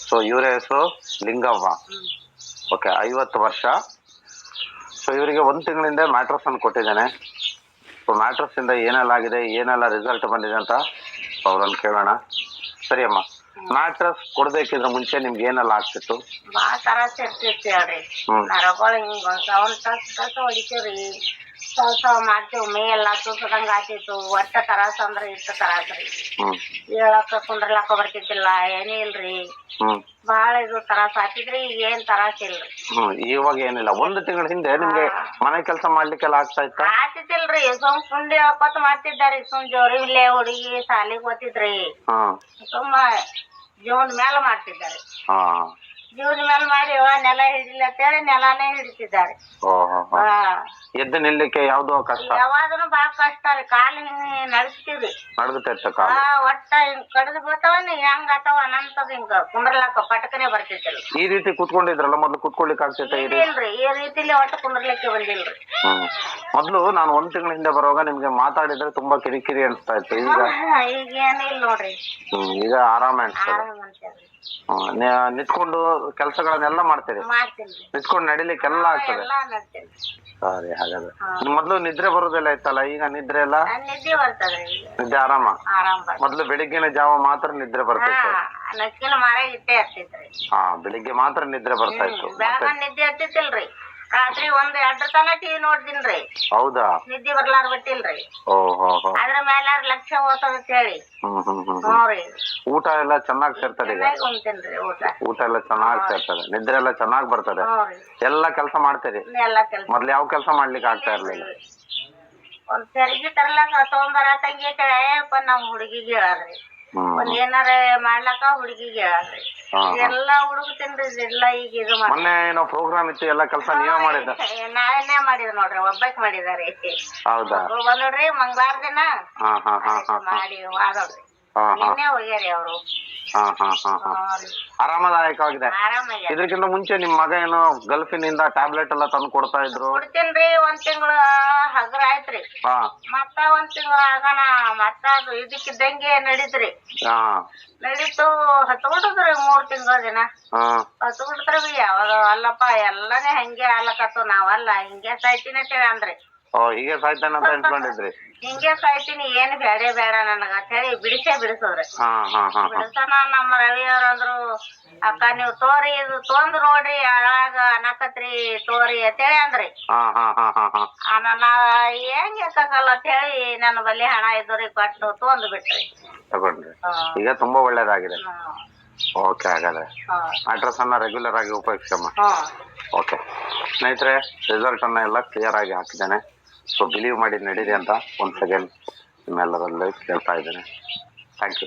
So ಇವರ ಹೆಸರು Lingavva. Okay, 50 ವರ್ಷ. ಸೊ ಇವರಿಗೆ 1 ತಿಂಗಳಿಂದ ಮ್ಯಾಟ್ರಸ್ ಅನ್ನು ಕೊಟ್ಟಿದ್ದೇನೆ. ಸೊ ಮ್ಯಾಟ್ರಸ್ ಇಂದ ಏನೆಲ್ಲ ಆಗಿದೆ, ಏನೆಲ್ಲ ರಿಸಲ್ಟ್ ಬಂದಿದೆ ಅಂತ ಅವ್ರನ್ನ ಕೇಳೋಣ. ಸರಿ ಅಮ್ಮ, ಮ್ಯಾಟ್ರಸ್ ಕೊಡ್ಬೇಕಿದ್ರೆ ಮುಂಚೆ ನಿಮ್ಗೆ ಏನೆಲ್ಲ ಆಗ್ತಿತ್ತು? ಭಾಳ ತ್ರಾಸ ಇರ್ತಿತ್ತು ಹೇಳ್ರಿ. ನರಗಳು ಹಿಂಗ ಟಸ್ ಹೊಡಿತೀವ್ರಿ, ಸವ್ ಮಾಡ್ತೇವ್, ಮೈ ಎಲ್ಲಾ ತುಸದಂಗ ಆತಿತ್ತು. ಒಟ್ಟ ತ್ರಾಸ ಅಂದ್ರ ಇಷ್ಟ ತ್ರಾಸ ರೀ. ಹೇಳಕ್ಕ ಕುಂದ್ರಲಕ್ಕ ಬರ್ತಿದ್ದಿಲ್ಲ, ಏನೇ ಇಲ್ರಿ. ಬಾಳ ಇದು ತ್ರಾಸ ಆಗ್ತಿದ್ರಿ. ಈಗ ಏನ್ ತ್ರಾಸ ಇಲ್ರಿ. ಇವಾಗ ಏನಿಲ್ಲ. 1 ತಿಂಗಳ ಹಿಂದೆ ನಿಮ್ಗೆ ಮನೆ ಕೆಲಸ ಮಾಡ್ಲಿಕ್ಕೆಲ್ಲ ಆಗ್ತಾ ಇತ್ತ? ಆಗ್ತಿತ್ತಿಲ್ರಿ. ಸುಮ್ ಕುಂಡಿ ಹಾಕೋತ್ ಮಾಡ್ತಿದ್ದಾರಿ. ಸುಮ್ ಜೋರಿ ಇಲ್ಲೇ ಹುಡುಗಿ ಸಾಲಿಗೆ ಓದ್ತಿದ್ರಿ. ಸುಮ್ಮ ಜೀವನ ಮೇಲೆ ಮಾಡ್ತಿದ್ದಾರೆ. ಜೀವನ ಮೇಲೆ ಮಾಡಿ ನೆಲ ಹಿಡಿಲಿ ಅಂತೇಳಿ ನೆಲಾನೇ ಹಿಡಿತಿದ್ದಾರೆ. ಎದ್ದು ನಿಲ್ಲಕ್ಕೆ ಯಾವ್ದೋ ಕಷ್ಟ, ಯಾವಾಗನು ಬಾಳ ಕಷ್ಟ ರೀ. ಕಾಲು ಹಿಂಗ್ ನಡಸ್ತೀವ್ರಿ, ಒಟ್ಟ ಹಿಂಗ್ ಕಡ್ದು ಬೀಳ್ತಾವನ್ ಹೆಂಗ್ ಆತಾವ ಅನಂತದ. ಹಿಂಗ ಕುಂಡ್ರಲಾಕ ಪಟಕನೆ ಬರ್ತಿದ್ದಿಲ್ಲ. ಈ ರೀತಿ ಕುತ್ಕೊಂಡಿದ್ರಲ್ಲ ಮೊದ್ಲು, ಕುತ್ಕೊಳ್ಲಿಕ್ಕೆ ಆಗ್ತೈತೆ? ಇಲ್ರಿ, ಈ ರೀತಿಲಿ ಒಟ್ಟು ಕುಂಡ್ರಲಿಕ್ಕೆ ಬಂದಿಲ್ರಿ. ಮೊದ್ಲು ನಾನು 1 ತಿಂಗಳ ಹಿಂದೆ ಬರುವಾಗ ನಿಮ್ಗೆ ಮಾತಾಡಿದ್ರೆ ತುಂಬಾ ಕಿರಿಕಿರಿ ಅನ್ಸ್ತಾ ಇತ್ತು. ಈಗ ಈಗ ಏನಿಲ್ಲ ನೋಡ್ರಿ. ಈಗ ಆರಾಮ ಅನ್ಸ್ತದೆ. ನಿಂತ್ಕೊಂಡು ಕೆಲಸಗಳನ್ನೆಲ್ಲ ಮಾಡ್ತೀರಿ? ನಿಂತ್ಕೊಂಡು ನಡಿಲಿಕ್ಕೆಲ್ಲ ಆಗ್ತದೆ? ಸರಿ, ಹಾಗಾದ್ರೆ ಮೊದ್ಲು ನಿದ್ರೆ ಬರೋದೆಲ್ಲ ಇತ್ತಲ್ಲ, ಈಗ ನಿದ್ರೆ ಎಲ್ಲ? ನಿದ್ದೆ ಆರಾಮ? ಮೊದ್ಲು ಬೆಳಿಗ್ಗಿನ ಜಾವ ಮಾತ್ರ ನಿದ್ರೆ ಬರ್ತಿತ್ತು? ಬೆಳಿಗ್ಗೆ ಮಾತ್ರ ನಿದ್ರೆ ಬರ್ತಾ ಇತ್ತು? ನಿದ್ದೆ ಹತ್ತಿತ್ತಿಲ್ರಿ. ರಾತ್ರಿ 1-2 ತನ ಟಿವಿ ನೋಡ್ತೀನ್ರಿ. ಹೌದಾ? ನಿದ್ದೆ ಬರ್ಲಾರ ಬಿಟ್ಟಿಲ್ರಿ. ಅದ್ರ ಮೇಲೆ ಲಕ್ಷ ಹೋಗ್ತದ ಹೇಳಿ. ಊಟ ಎಲ್ಲ ಚೆನ್ನಾಗಿ ಸೇರ್ತದೆ? ಊಟ ಎಲ್ಲ ಚೆನ್ನಾಗಿ ಸೇರ್ತದೆ, ನಿದ್ರೆ ಎಲ್ಲ ಚೆನ್ನಾಗಿ ಬರ್ತದೆ, ಎಲ್ಲ ಕೆಲಸ ಮಾಡ್ತೀರಿ? ಮೊದ್ಲು ಯಾವ ಕೆಲಸ ಮಾಡ್ಲಿಕ್ಕೆ ಆಗ್ತಾ ಇರ್ಲಿಲ್ಲ? ಒಂದ್ ತೆರಿಗೆ ತರ್ಲಾಕ ತಗೊಂಬರ ತಂಗಿ ನಮ್ ಹುಡುಗಿಗೆ ಹೇಳದ್ರಿ. ಒಂದ್ ಏನಾರ ಮಾಡ್ಲಾಕ ಹುಡುಗಿಗೆ ಹೇಳದ್ರಿ. ಎಲ್ಲಾ ಹುಡುಗತೇನ್ರಿ. ಎಲ್ಲ ಈಗ ಇದು ಮೊನ್ನೆ ಏನೋ ಪ್ರೋಗ್ರಾಮ್ ಇತ್ತು, ಎಲ್ಲ ಕೆಲಸ ನೀವೇ ಮಾಡಿದ? ನಾವೇನೇ ಮಾಡಿದ್ ನೋಡ್ರಿ, ಒಬ್ಬಾಕಿ ಮಾಡಿದಾರೆ. ಹೌದಾ? ಬಂದ್ರಿ ಮಂಗಳವಾರ ದಿನ ಮಾಡಿ ವಾದವ್ರಿ. ನಿನ್ನೆ ಹೋಗ್ಯಾರಿ ಅವ್ರು. ಆರಾಮದಾಯಕವಾಗಿದೆ. ಇದಕ್ಕಿಂತ ಮುಂಚೆ ನಿಮ್ ಮಗ ಏನೋ ಗಲ್ಫಿನಿಂದ ಟ್ಯಾಬ್ಲೆಟ್ ಎಲ್ಲ ತಂದು ಕೊಡ್ತಾ ಇದ್ರು? ಕೊಡ್ತೇನ್ರಿ. 1 ತಿಂಗಳ ಹಗರ ಆಯ್ತ್ರಿ. ಮತ್ತ 1 ತಿಂಗಳ ಆಗನ ಮತ್ತ ಅದು ಇದಕ್ಕಿದ್ದಂಗೆ ನಡೀತ್ರಿ. ನಡೀತು ಹತ್ಬಿಟ್ಟದ್ರಿ 3 ತಿಂಗಳ ದಿನ. ಹತ್ಬಿಟ್ರಿ. ಯಾವಾಗ ಅಲ್ಲಪ್ಪ ಎಲ್ಲಾನೇ ಹಂಗೆ ಆಲಕತ್ತು, ನಾವಲ್ಲ ಹಿಂಗೆ ಸಾಯ್ತೀನಂತೇಳಿ ಅಂದ್ರಿ. ಹೀಗೆ ಸಾಯ್ತಾನ ಅಂತ ಅನ್ಕೊಂಡಿದ್ರಿ? ಹಿಂಗೆ ಸಾಯ್ತೀನಿ, ಏನ್ ಬೇಡ ಬೇಡ ನನಗ ಅಂತ ಹೇಳಿ ಬಿಡಿಸೋದ್ರಿ. ಬಿಡಿಸೋಣ. ನಮ್ಮ ರವಿ ಅವ್ರಂದ್ರು, ಅಕ್ಕ ನೀವ್ ತೋರಿ ಇದು ತೊಂದ್ ನೋಡ್ರಿ, ಯಾವಾಗ ಅನ್ನಕತ್ರಿ ತೋರಿ ಅಂತೇಳಿ ಅಂದ್ರಿ. ನಾ ಹೆಂಗ್ ಯಾಕಲ್ಲ ಅಂತ ಹೇಳಿ ನನ್ನ ಬಲ್ಲಿ ಹಣ ಇದ್ರಿ ಕೊಟ್ಟು ತೊಂದ್ ಬಿಟ್ರಿ. ತಗೊಂಡ್ರಿ. ಈಗ ತುಂಬಾ ಒಳ್ಳೇದಾಗಿದೆ. ಓಕೆ, ಹಾಗಾದ್ರೆ ಮ್ಯಾಟ್ರಸ್ ಅನ್ನ ರೆಗ್ಯುಲರ್ ಆಗಿ ಉಪಯೋಗಿಸಮ್ಮ. ಓಕೆ ಸ್ನೇಹಿತರೆ, ರಿಸಲ್ಟ್ ಅನ್ನ ಎಲ್ಲ ಕ್ಲಿಯರ್ ಆಗಿ ಹಾಕಿದ್ದೇನೆ. ಸೊ ಬಿಲೀವ್ ಮಾಡಿ ನಡೀರಿ ಅಂತ 1 ಸೆಕೆಂಡ್ ನಿಮ್ಮೆಲ್ಲರಲ್ಲಿ ಕೇಳ್ತಾ ಇದ್ದೇನೆ. Thank you.